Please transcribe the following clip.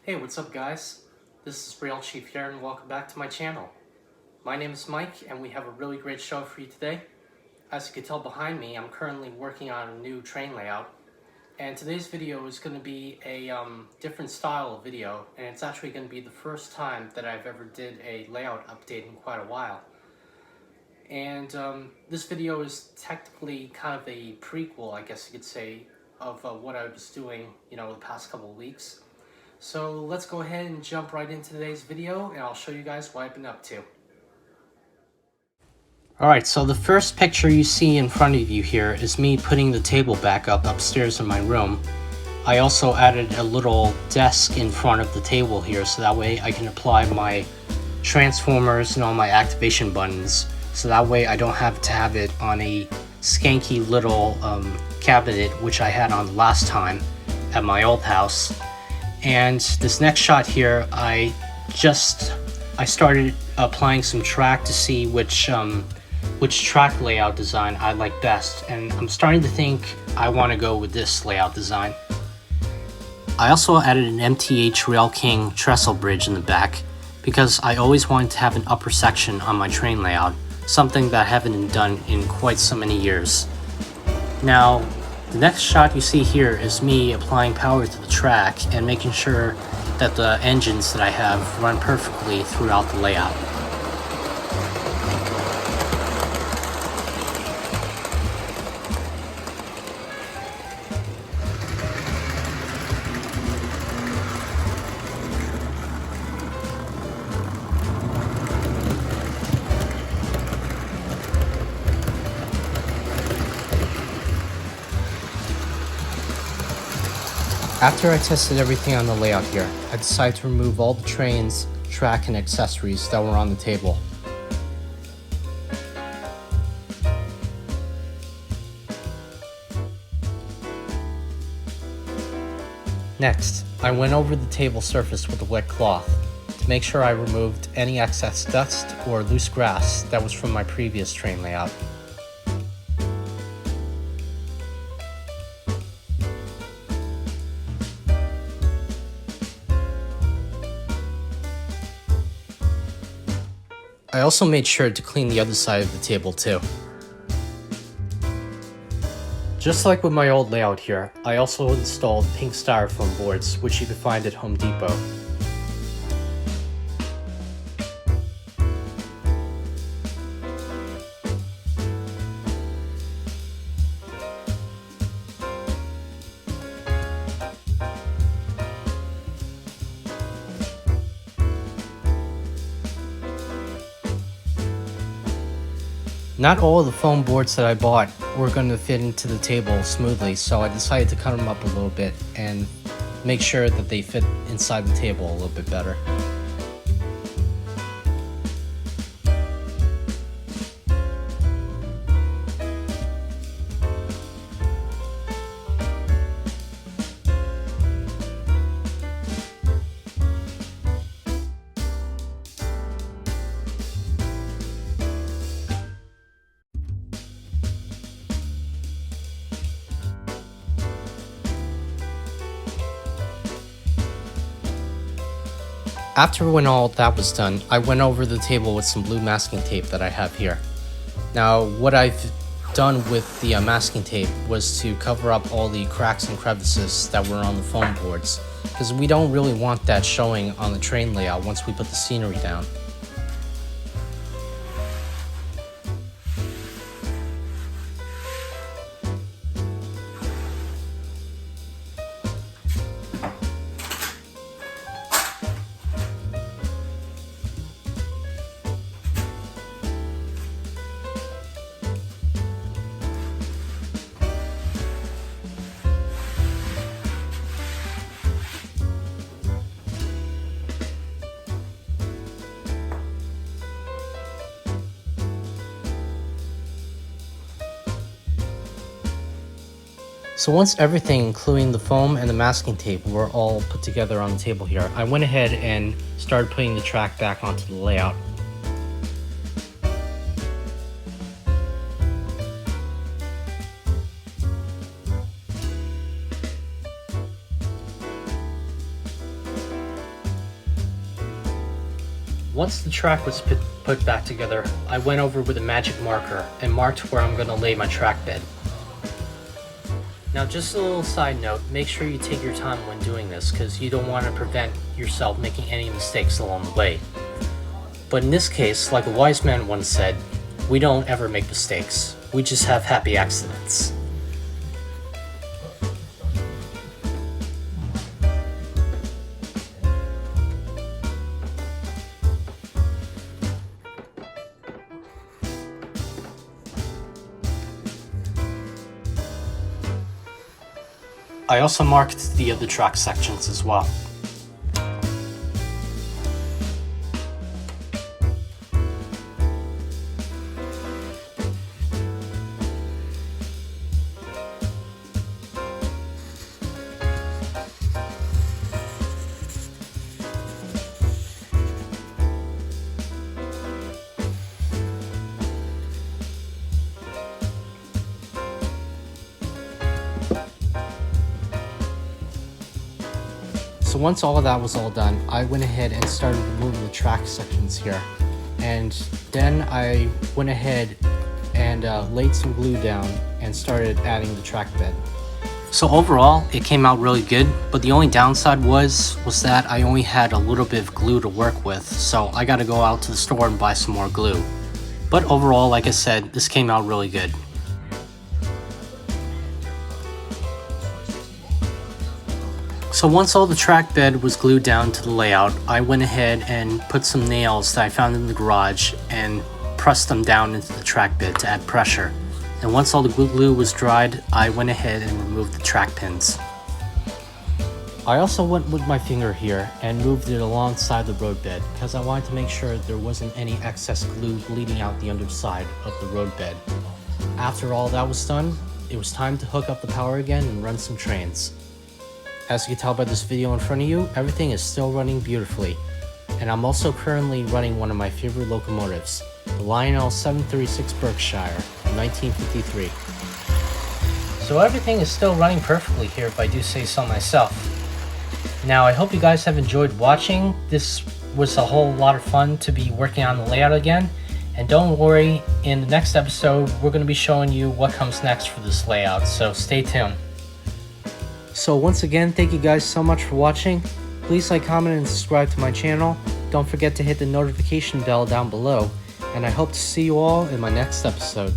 Hey, what's up guys? This is Real Chief here and welcome back to my channel. My name is Mike and we have a really great show for you today. As you can tell behind me, I'm currently working on a new train layout. And today's video is going to be a different style of video, and it's actually going to be the first time that I've ever did a layout update in quite a while. And this video is technically kind of a prequel, I guess you could say, of what I was doing, the past couple of weeks. So let's go ahead and jump right into today's video, and I'll show you guys what I've been up to. Alright, so the first picture you see in front of you here is me putting the table back up upstairs in my room. I also added a little desk in front of the table here, so that way I can apply my transformers and all my activation buttons. So that way I don't have to have it on a skanky little cabinet, which I had on last time at my old house. And this next shot here, I started applying some track to see which track layout design I like best, and I'm starting to think I want to go with this layout design. I also added an MTH Rail King trestle bridge in the back because I always wanted to have an upper section on my train layout, something that I haven't done in quite so many years. Now, the next shot you see here is me applying power to the track and making sure that the engines that I have run perfectly throughout the layout. After I tested everything on the layout here, I decided to remove all the trains, track, and accessories that were on the table. Next, I went over the table surface with a wet cloth to make sure I removed any excess dust or loose grass that was from my previous train layout. I also made sure to clean the other side of the table too. Just like with my old layout here, I also installed pink styrofoam boards, which you can find at Home Depot. Not all of the foam boards that I bought were going to fit into the table smoothly, so I decided to cut them up a little bit and make sure that they fit inside the table a little bit better. After when all that was done, I went over the table with some blue masking tape that I have here. Now, what I've done with the masking tape was to cover up all the cracks and crevices that were on the foam boards, because we don't really want that showing on the train layout once we put the scenery down. So once everything, including the foam and the masking tape, were all put together on the table here, I went ahead and started putting the track back onto the layout. Once the track was put back together, I went over with a magic marker and marked where I'm going to lay my track bed. Now just a little side note, make sure you take your time when doing this because you don't want to prevent yourself making any mistakes along the way. But in this case, like a wise man once said, we don't ever make mistakes, we just have happy accidents. I also marked the other track sections as well. So once all of that was all done, I went ahead and started removing the track sections here. And then I went ahead and laid some glue down and started adding the track bed. So overall, it came out really good, but the only downside was that I only had a little bit of glue to work with, so I gotta go out to the store and buy some more glue. But overall, like I said, this came out really good. So once all the track bed was glued down to the layout, I went ahead and put some nails that I found in the garage and pressed them down into the track bed to add pressure. And once all the glue was dried, I went ahead and removed the track pins. I also went with my finger here and moved it alongside the road bed because I wanted to make sure there wasn't any excess glue bleeding out the underside of the road bed. After all that was done, it was time to hook up the power again and run some trains. As you can tell by this video in front of you, everything is still running beautifully. And I'm also currently running one of my favorite locomotives, the Lionel 736 Berkshire, 1953. So everything is still running perfectly here if I do say so myself. Now I hope you guys have enjoyed watching. This was a whole lot of fun to be working on the layout again. And don't worry, in the next episode, we're going to be showing you what comes next for this layout, so stay tuned. So once again, thank you guys so much for watching. Please like, comment, and subscribe to my channel. Don't forget to hit the notification bell down below. And I hope to see you all in my next episode.